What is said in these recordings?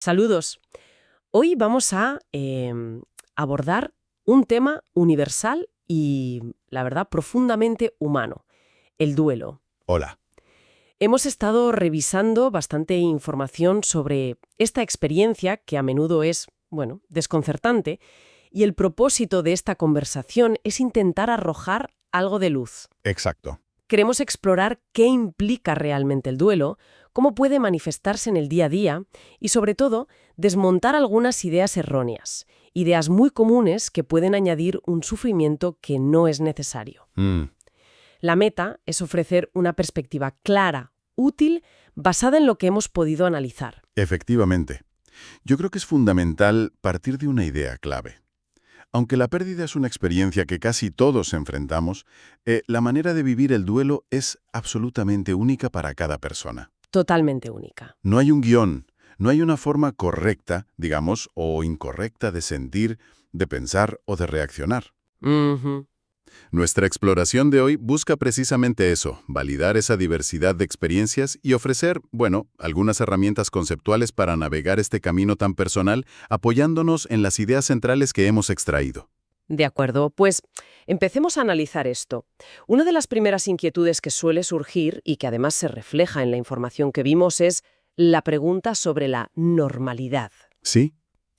Saludos. Hoy vamos a abordar un tema universal y, la verdad, profundamente humano, el duelo. Hola. Hemos estado revisando bastante información sobre esta experiencia que a menudo es, bueno, desconcertante, y el propósito de esta conversación es intentar arrojar algo de luz. Exacto. Queremos explorar qué implica realmente el duelo, cómo puede manifestarse en el día a día y, sobre todo, desmontar algunas ideas erróneas, ideas muy comunes que pueden añadir un sufrimiento que no es necesario. La meta es ofrecer una perspectiva clara, útil, basada en lo que hemos podido analizar. Efectivamente. Yo creo que es fundamental partir de una idea clave. Aunque la pérdida es una experiencia que casi todos enfrentamos, la manera de vivir el duelo es absolutamente única para cada persona. Totalmente única. No hay un guión, no hay una forma correcta, digamos, o incorrecta de sentir, de pensar o de reaccionar. Ujú. Nuestra exploración de hoy busca precisamente eso, validar esa diversidad de experiencias y ofrecer, bueno, algunas herramientas conceptuales para navegar este camino tan personal, apoyándonos en las ideas centrales que hemos extraído. De acuerdo, pues empecemos a analizar esto. Una de las primeras inquietudes que suele surgir y que además se refleja en la información que vimos es la pregunta sobre la normalidad. ¿Sí?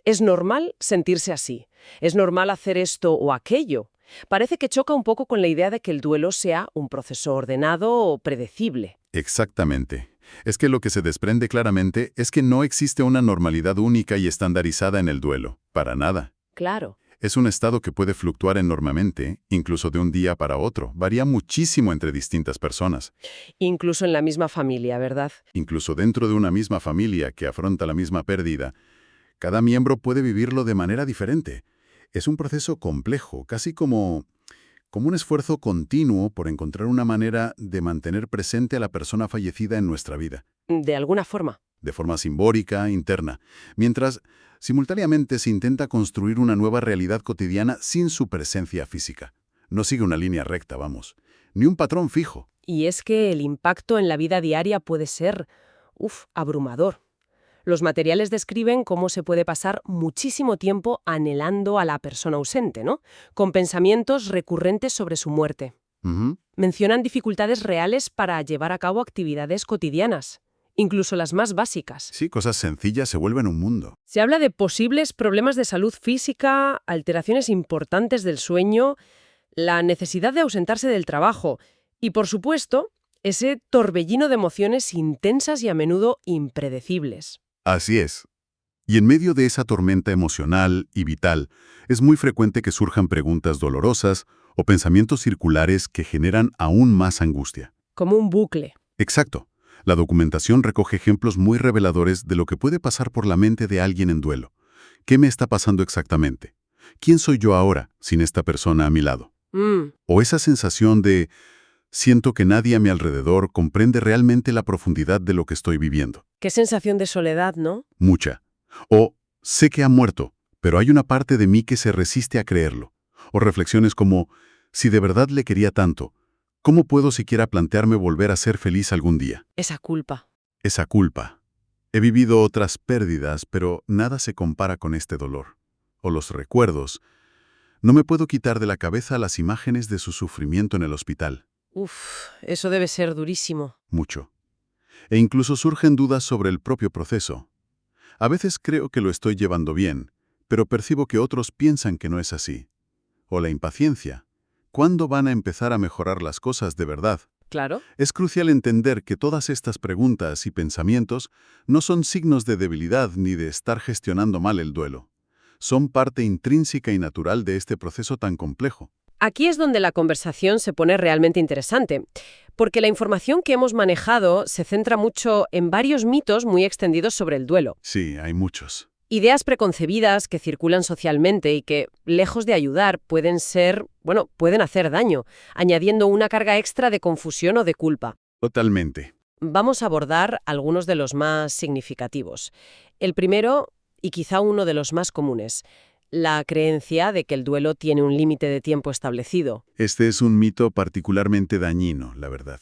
¿Es normal sentirse así? ¿Es normal hacer esto o aquello? Parece que choca un poco con la idea de que el duelo sea un proceso ordenado o predecible. Exactamente. Es que lo que se desprende claramente es que no existe una normalidad única y estandarizada en el duelo. Para nada. Claro. Es un estado que puede fluctuar enormemente, incluso de un día para otro. Varía muchísimo entre distintas personas. Incluso en la misma familia, ¿verdad? Incluso dentro de una misma familia que afronta la misma pérdida, cada miembro puede vivirlo de manera diferente. Es un proceso complejo, casi como un esfuerzo continuo por encontrar una manera de mantener presente a la persona fallecida en nuestra vida, De alguna forma. de forma simbólica, interna, mientras simultáneamente se intenta construir una nueva realidad cotidiana sin su presencia física. No sigue una línea recta, vamos, ni un patrón fijo. Y es que el impacto en la vida diaria puede ser, abrumador. Los materiales describen cómo se puede pasar muchísimo tiempo anhelando a la persona ausente, ¿no? Con pensamientos recurrentes sobre su muerte. Ujú. Mencionan dificultades reales para llevar a cabo actividades cotidianas, incluso las más básicas. Sí, cosas sencillas se vuelven un mundo. Se habla de posibles problemas de salud física, alteraciones importantes del sueño, la necesidad de ausentarse del trabajo y, por supuesto, ese torbellino de emociones intensas y a menudo impredecibles. Así es. Y en medio de esa tormenta emocional y vital, es muy frecuente que surjan preguntas dolorosas o pensamientos circulares que generan aún más angustia. Como un bucle. Exacto. La documentación recoge ejemplos muy reveladores de lo que puede pasar por la mente de alguien en duelo. ¿Qué me está pasando exactamente? ¿Quién soy yo ahora sin esta persona a mi lado? O esa sensación de siento que nadie a mi alrededor comprende realmente la profundidad de lo que estoy viviendo. Qué sensación de soledad, ¿no? Mucha. O sé que ha muerto, pero hay una parte de mí que se resiste a creerlo. O reflexiones como, si de verdad le quería tanto, ¿cómo puedo siquiera plantearme volver a ser feliz algún día? Esa culpa. Esa culpa. He vivido otras pérdidas, pero nada se compara con este dolor. O los recuerdos. No me puedo quitar de la cabeza las imágenes de su sufrimiento en el hospital. Eso debe ser durísimo. Mucho. E incluso surgen dudas sobre el propio proceso. A veces creo que lo estoy llevando bien, pero percibo que otros piensan que no es así. O la impaciencia. ¿Cuándo van a empezar a mejorar las cosas de verdad? Claro. Es crucial entender que todas estas preguntas y pensamientos no son signos de debilidad ni de estar gestionando mal el duelo. Son parte intrínseca y natural de este proceso tan complejo. Aquí es donde la conversación se pone realmente interesante, porque la información que hemos manejado se centra mucho en varios mitos muy extendidos sobre el duelo. Sí, hay muchos. Ideas preconcebidas que circulan socialmente y que, lejos de ayudar, pueden hacer daño, añadiendo una carga extra de confusión o de culpa. Totalmente. Vamos a abordar algunos de los más significativos. El primero, y quizá uno de los más comunes, la creencia de que el duelo tiene un límite de tiempo establecido. Este es un mito particularmente dañino, la verdad,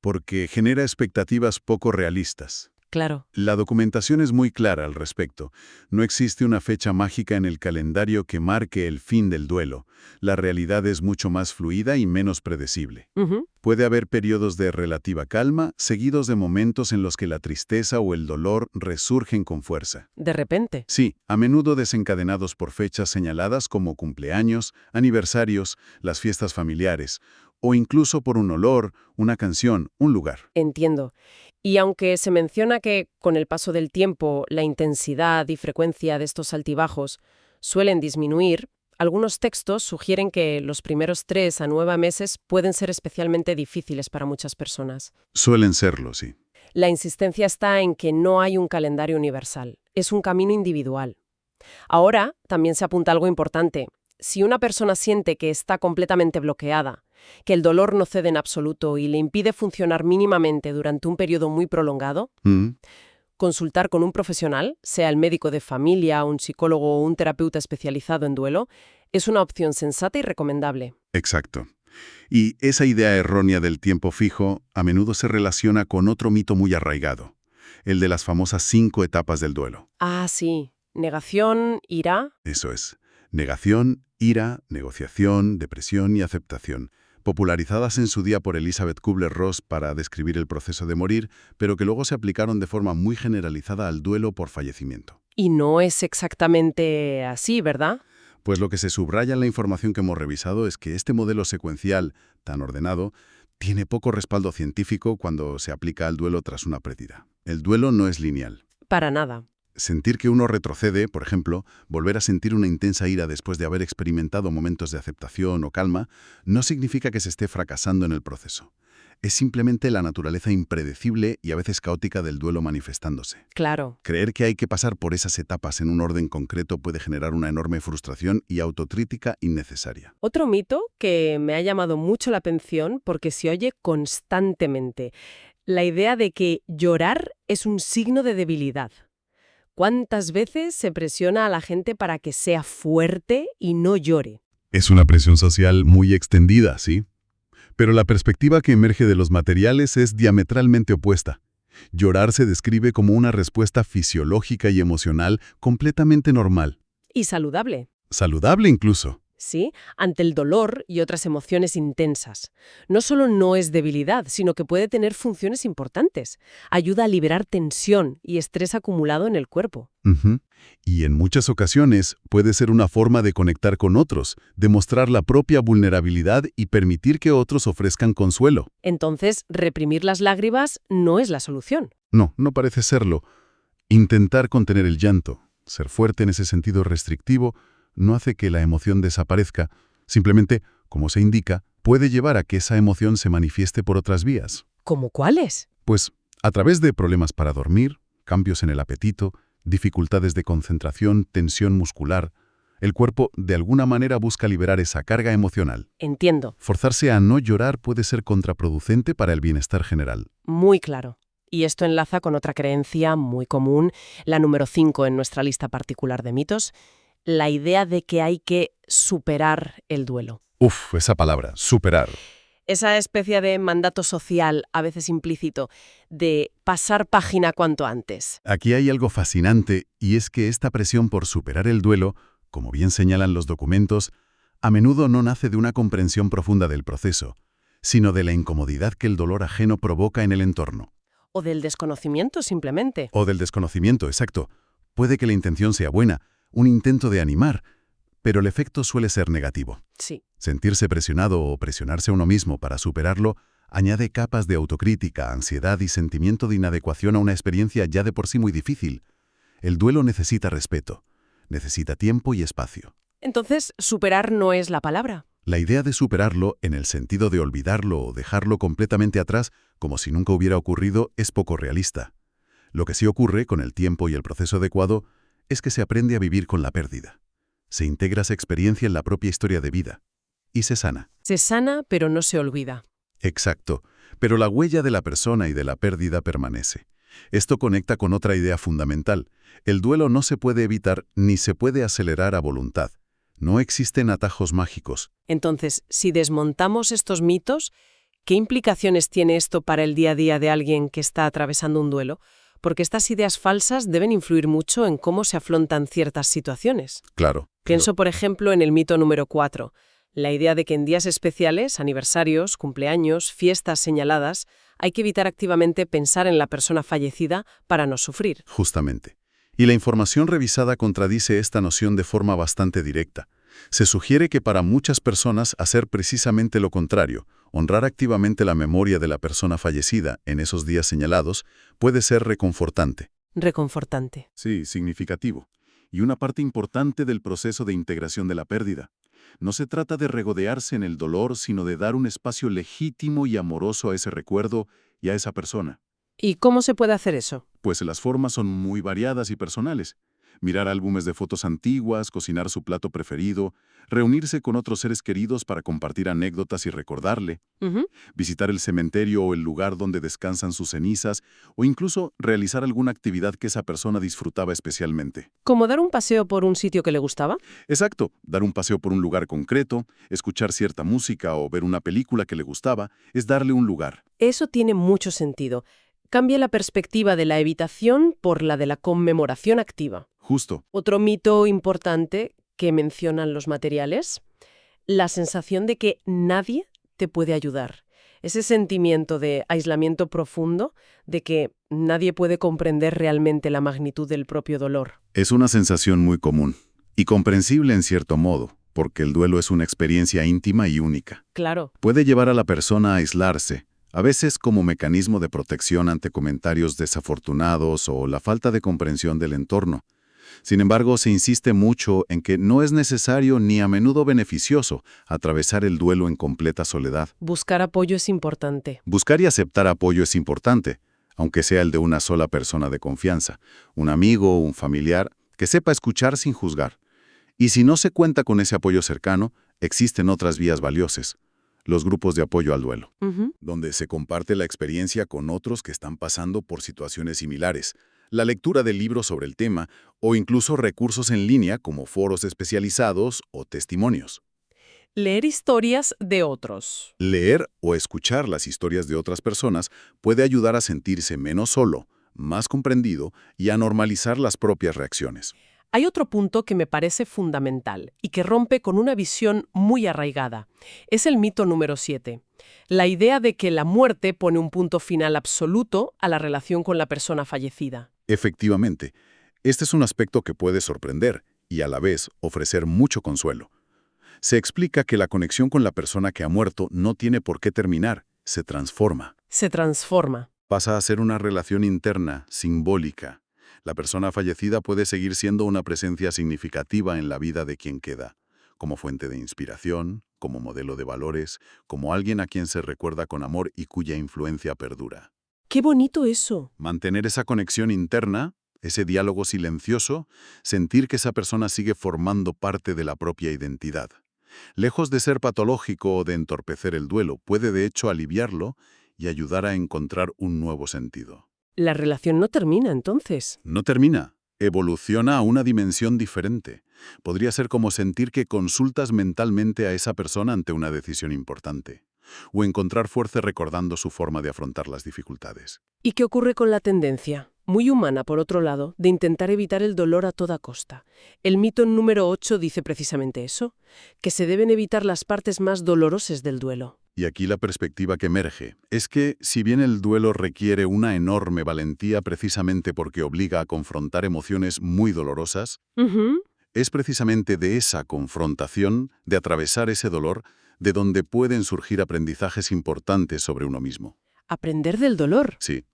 porque genera expectativas poco realistas. Claro. La documentación es muy clara al respecto. No existe una fecha mágica en el calendario que marque el fin del duelo. La realidad es mucho más fluida y menos predecible. Ujú. Puede haber periodos de relativa calma, seguidos de momentos en los que la tristeza o el dolor resurgen con fuerza. De repente. Sí, a menudo desencadenados por fechas señaladas como cumpleaños, aniversarios, las fiestas familiares, o incluso por un olor, una canción, un lugar. Entiendo. Y aunque se menciona que con el paso del tiempo la intensidad y frecuencia de estos altibajos suelen disminuir, algunos textos sugieren que los primeros 3 a 9 meses pueden ser especialmente difíciles para muchas personas. Suelen serlo, sí. La insistencia está en que no hay un calendario universal, es un camino individual. Ahora también se apunta algo importante. Si una persona siente que está completamente bloqueada, que el dolor no cede en absoluto y le impide funcionar mínimamente durante un periodo muy prolongado, consultar con un profesional, sea el médico de familia, un psicólogo o un terapeuta especializado en duelo, es una opción sensata y recomendable. Exacto. Y esa idea errónea del tiempo fijo a menudo se relaciona con otro mito muy arraigado, el de las famosas 5 etapas del duelo. Ah, sí. Negación, ira. Eso es. Negación, ira, negociación, depresión y aceptación, popularizadas en su día por Elizabeth Kubler-Ross para describir el proceso de morir, pero que luego se aplicaron de forma muy generalizada al duelo por fallecimiento. Y no es exactamente así, ¿verdad? Pues lo que se subraya en la información que hemos revisado es que este modelo secuencial, tan ordenado, tiene poco respaldo científico cuando se aplica al duelo tras una pérdida. El duelo no es lineal. Para nada. Sentir que uno retrocede, por ejemplo, volver a sentir una intensa ira después de haber experimentado momentos de aceptación o calma, no significa que se esté fracasando en el proceso. Es simplemente la naturaleza impredecible y a veces caótica del duelo manifestándose. Claro. Creer que hay que pasar por esas etapas en un orden concreto puede generar una enorme frustración y autocrítica innecesaria. Otro mito que me ha llamado mucho la atención porque se oye constantemente, la idea de que llorar es un signo de debilidad. ¿Cuántas veces se presiona a la gente para que sea fuerte y no llore? Es una presión social muy extendida, ¿sí? Pero la perspectiva que emerge de los materiales es diametralmente opuesta. Llorar se describe como una respuesta fisiológica y emocional completamente normal. Y saludable. Saludable incluso. ¿Sí? Ante el dolor y otras emociones intensas. No solo no es debilidad, sino que puede tener funciones importantes. Ayuda a liberar tensión y estrés acumulado en el cuerpo. Y en muchas ocasiones puede ser una forma de conectar con otros, demostrar la propia vulnerabilidad y permitir que otros ofrezcan consuelo. Entonces, reprimir las lágrimas no es la solución. No, no parece serlo. Intentar contener el llanto, ser fuerte en ese sentido restrictivo, no hace que la emoción desaparezca. Simplemente, como se indica, puede llevar a que esa emoción se manifieste por otras vías. ¿Cómo cuáles? Pues a través de problemas para dormir, cambios en el apetito, dificultades de concentración, tensión muscular. El cuerpo de alguna manera busca liberar esa carga emocional. Entiendo. Forzarse a no llorar puede ser contraproducente para el bienestar general. Muy claro. Y esto enlaza con otra creencia muy común, la número 5 en nuestra lista particular de mitos, la idea de que hay que superar el duelo. Uf, esa palabra, superar. Esa especie de mandato social, a veces implícito, de pasar página cuanto antes. Aquí hay algo fascinante, y es que esta presión por superar el duelo, como bien señalan los documentos, a menudo no nace de una comprensión profunda del proceso, sino de la incomodidad que el dolor ajeno provoca en el entorno. O del desconocimiento, simplemente. O del desconocimiento, exacto. Puede que la intención sea buena, un intento de animar, pero el efecto suele ser negativo. Sí. Sentirse presionado o presionarse a uno mismo para superarlo añade capas de autocrítica, ansiedad y sentimiento de inadecuación a una experiencia ya de por sí muy difícil. El duelo necesita respeto, necesita tiempo y espacio. Entonces, superar no es la palabra. La idea de superarlo, en el sentido de olvidarlo o dejarlo completamente atrás, como si nunca hubiera ocurrido, es poco realista. Lo que sí ocurre con el tiempo y el proceso adecuado es que se aprende a vivir con la pérdida. Se integra esa experiencia en la propia historia de vida. Y se sana. Se sana, pero no se olvida. Exacto. Pero la huella de la persona y de la pérdida permanece. Esto conecta con otra idea fundamental. El duelo no se puede evitar ni se puede acelerar a voluntad. No existen atajos mágicos. Entonces, si desmontamos estos mitos, ¿qué implicaciones tiene esto para el día a día de alguien que está atravesando un duelo? porque estas ideas falsas deben influir mucho en cómo se afrontan ciertas situaciones. Claro. Pienso, por ejemplo, en el mito número 4, la idea de que en días especiales, aniversarios, cumpleaños, fiestas señaladas, hay que evitar activamente pensar en la persona fallecida para no sufrir. Justamente. Y la información revisada contradice esta noción de forma bastante directa. Se sugiere que para muchas personas hacer precisamente lo contrario, honrar activamente la memoria de la persona fallecida en esos días señalados, puede ser reconfortante. Reconfortante. Sí, significativo. Y una parte importante del proceso de integración de la pérdida. No se trata de regodearse en el dolor, sino de dar un espacio legítimo y amoroso a ese recuerdo y a esa persona. ¿Y cómo se puede hacer eso? Pues las formas son muy variadas y personales. Mirar álbumes de fotos antiguas, cocinar su plato preferido, reunirse con otros seres queridos para compartir anécdotas y recordarle, Ujú. visitar el cementerio o el lugar donde descansan sus cenizas, o incluso realizar alguna actividad que esa persona disfrutaba especialmente. ¿Como dar un paseo por un sitio que le gustaba? Exacto, dar un paseo por un lugar concreto, escuchar cierta música o ver una película que le gustaba, es darle un lugar. Eso tiene mucho sentido. Cambia la perspectiva de la evitación por la de la conmemoración activa. Justo. Otro mito importante que mencionan los materiales, la sensación de que nadie te puede ayudar. Ese sentimiento de aislamiento profundo, de que nadie puede comprender realmente la magnitud del propio dolor. Es una sensación muy común y comprensible en cierto modo, porque el duelo es una experiencia íntima y única. Claro. Puede llevar a la persona a aislarse, a veces como mecanismo de protección ante comentarios desafortunados o la falta de comprensión del entorno. Sin embargo, se insiste mucho en que no es necesario ni a menudo beneficioso atravesar el duelo en completa soledad. Buscar apoyo es importante. Buscar y aceptar apoyo es importante, aunque sea el de una sola persona de confianza, un amigo o un familiar que sepa escuchar sin juzgar. Y si no se cuenta con ese apoyo cercano, existen otras vías valiosas. Los grupos de apoyo al duelo, Ujú. donde se comparte la experiencia con otros que están pasando por situaciones similares, la lectura de libros sobre el tema o incluso recursos en línea como foros especializados o testimonios. Leer historias de otros. Leer o escuchar las historias de otras personas puede ayudar a sentirse menos solo, más comprendido y a normalizar las propias reacciones. Hay otro punto que me parece fundamental y que rompe con una visión muy arraigada. Es el mito número 7. La idea de que la muerte pone un punto final absoluto a la relación con la persona fallecida. Efectivamente, este es un aspecto que puede sorprender y a la vez ofrecer mucho consuelo. Se explica que la conexión con la persona que ha muerto no tiene por qué terminar, se transforma. Se transforma. Pasa a ser una relación interna, simbólica. La persona fallecida puede seguir siendo una presencia significativa en la vida de quien queda, como fuente de inspiración, como modelo de valores, como alguien a quien se recuerda con amor y cuya influencia perdura. ¡Qué bonito eso! Mantener esa conexión interna, ese diálogo silencioso, sentir que esa persona sigue formando parte de la propia identidad. Lejos de ser patológico o de entorpecer el duelo, puede de hecho aliviarlo y ayudar a encontrar un nuevo sentido. La relación no termina entonces. No termina, evoluciona a una dimensión diferente. Podría ser como sentir que consultas mentalmente a esa persona ante una decisión importante, o encontrar fuerza recordando su forma de afrontar las dificultades. ¿Y qué ocurre con la tendencia, muy humana por otro lado, de intentar evitar el dolor a toda costa? El mito número 8 dice precisamente eso, que se deben evitar las partes más dolorosas del duelo. Y aquí la perspectiva que emerge es que, si bien el duelo requiere una enorme valentía precisamente porque obliga a confrontar emociones muy dolorosas, Ujú. es precisamente de esa confrontación, de atravesar ese dolor, de donde pueden surgir aprendizajes importantes sobre uno mismo. Aprender del dolor. Sí.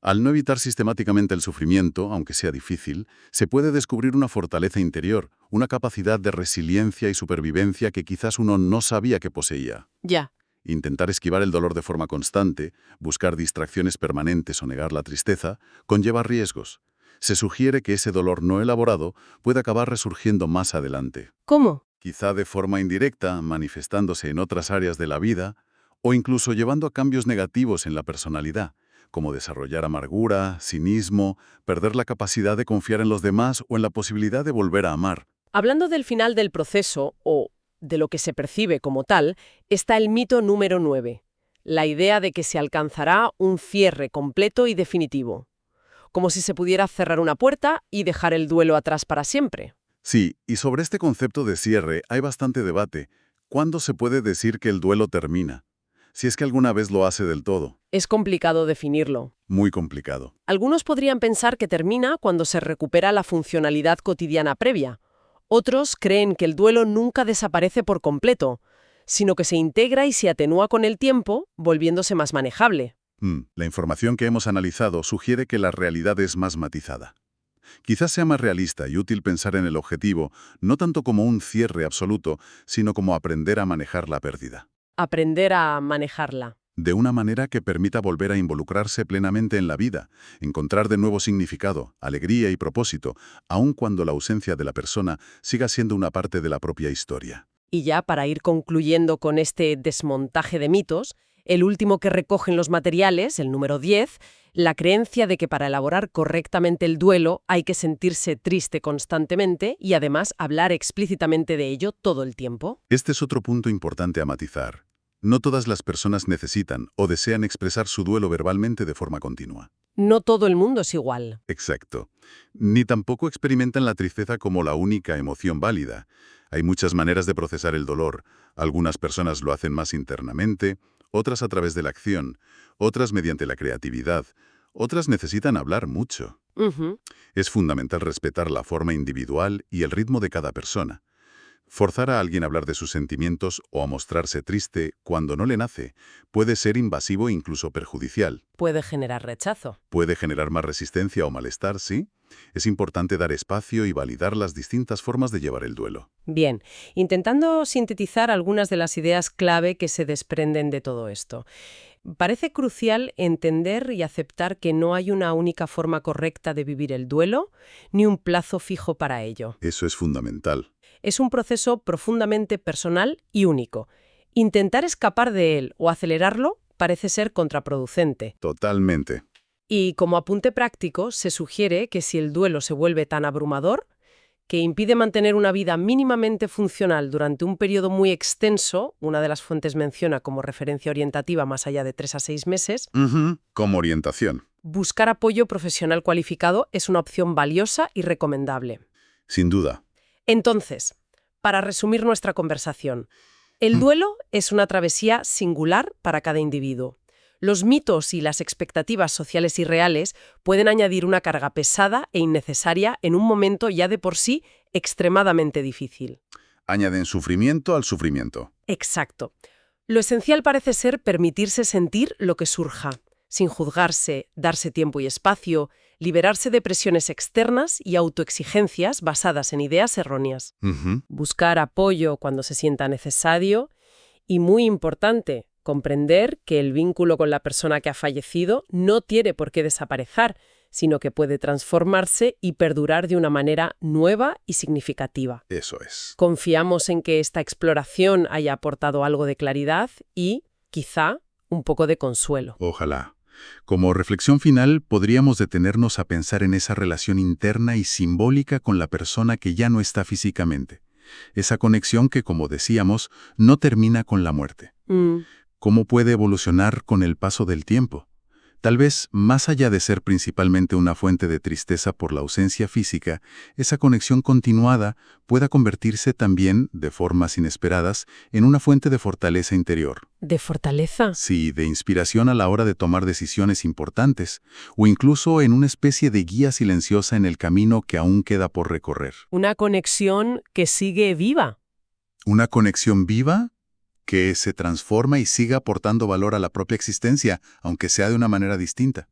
Al no evitar sistemáticamente el sufrimiento, aunque sea difícil, se puede descubrir una fortaleza interior, una capacidad de resiliencia y supervivencia que quizás uno no sabía que poseía. Ya. Intentar esquivar el dolor de forma constante, buscar distracciones permanentes o negar la tristeza, conlleva riesgos. Se sugiere que ese dolor no elaborado puede acabar resurgiendo más adelante. ¿Cómo? Quizá de forma indirecta, manifestándose en otras áreas de la vida, o incluso llevando a cambios negativos en la personalidad, como desarrollar amargura, cinismo, perder la capacidad de confiar en los demás o en la posibilidad de volver a amar. Hablando del final del proceso, o de lo que se percibe como tal, está el mito número 9, la idea de que se alcanzará un cierre completo y definitivo. como si se pudiera cerrar una puerta y dejar el duelo atrás para siempre. Sí, y sobre este concepto de cierre hay bastante debate. ¿Cuándo se puede decir que el duelo termina? Si es que alguna vez lo hace del todo. Es complicado definirlo. Muy complicado. Algunos podrían pensar que termina cuando se recupera la funcionalidad cotidiana previa. Otros creen que el duelo nunca desaparece por completo, sino que se integra y se atenúa con el tiempo, volviéndose más manejable. La información que hemos analizado sugiere que la realidad es más matizada. Quizás sea más realista y útil pensar en el objetivo, no tanto como un cierre absoluto, sino como aprender a manejar la pérdida. Aprender a manejarla. De una manera que permita volver a involucrarse plenamente en la vida, encontrar de nuevo significado, alegría y propósito, aun cuando la ausencia de la persona siga siendo una parte de la propia historia. Y ya para ir concluyendo con este desmontaje de mitos, el último que recogen los materiales, el número 10, la creencia de que para elaborar correctamente el duelo hay que sentirse triste constantemente y además hablar explícitamente de ello todo el tiempo. Este es otro punto importante a matizar. No todas las personas necesitan o desean expresar su duelo verbalmente de forma continua. No todo el mundo es igual. Exacto. Ni tampoco experimentan la tristeza como la única emoción válida. Hay muchas maneras de procesar el dolor. Algunas personas lo hacen más internamente, otras a través de la acción, otras mediante la creatividad, otras necesitan hablar mucho. Es fundamental respetar la forma individual y el ritmo de cada persona. Forzar a alguien a hablar de sus sentimientos o a mostrarse triste cuando no le nace puede ser invasivo e incluso perjudicial. Puede generar rechazo. Puede generar más resistencia o malestar, ¿sí? Es importante dar espacio y validar las distintas formas de llevar el duelo. Bien, intentando sintetizar algunas de las ideas clave que se desprenden de todo esto. Parece crucial entender y aceptar que no hay una única forma correcta de vivir el duelo, ni un plazo fijo para ello. Eso es fundamental. Es un proceso profundamente personal y único. Intentar escapar de él o acelerarlo parece ser contraproducente. Totalmente. Y como apunte práctico, se sugiere que si el duelo se vuelve tan abrumador, que impide mantener una vida mínimamente funcional durante un periodo muy extenso, una de las fuentes menciona como referencia orientativa más allá de 3 a 6 meses, Como orientación. buscar apoyo profesional cualificado es una opción valiosa y recomendable. Sin duda. Entonces, para resumir nuestra conversación, el duelo es una travesía singular para cada individuo. Los mitos y las expectativas sociales y reales pueden añadir una carga pesada e innecesaria en un momento ya de por sí extremadamente difícil. Añaden sufrimiento al sufrimiento. Exacto. Lo esencial parece ser permitirse sentir lo que surja, sin juzgarse, darse tiempo y espacio, liberarse de presiones externas y autoexigencias basadas en ideas erróneas. Buscar apoyo cuando se sienta necesario y, muy importante, comprender que el vínculo con la persona que ha fallecido no tiene por qué desaparecer, sino que puede transformarse y perdurar de una manera nueva y significativa. Eso es. Confiamos en que esta exploración haya aportado algo de claridad y, quizá, un poco de consuelo. Ojalá. Como reflexión final, podríamos detenernos a pensar en esa relación interna y simbólica con la persona que ya no está físicamente. Esa conexión que, como decíamos, no termina con la muerte. ¿Cómo puede evolucionar con el paso del tiempo? Tal vez, más allá de ser principalmente una fuente de tristeza por la ausencia física, esa conexión continuada pueda convertirse también, de formas inesperadas, en una fuente de fortaleza interior. ¿De fortaleza? Sí, de inspiración a la hora de tomar decisiones importantes, o incluso en una especie de guía silenciosa en el camino que aún queda por recorrer. Una conexión que sigue viva. ¿Una conexión viva? Que se transforma y siga aportando valor a la propia existencia, aunque sea de una manera distinta.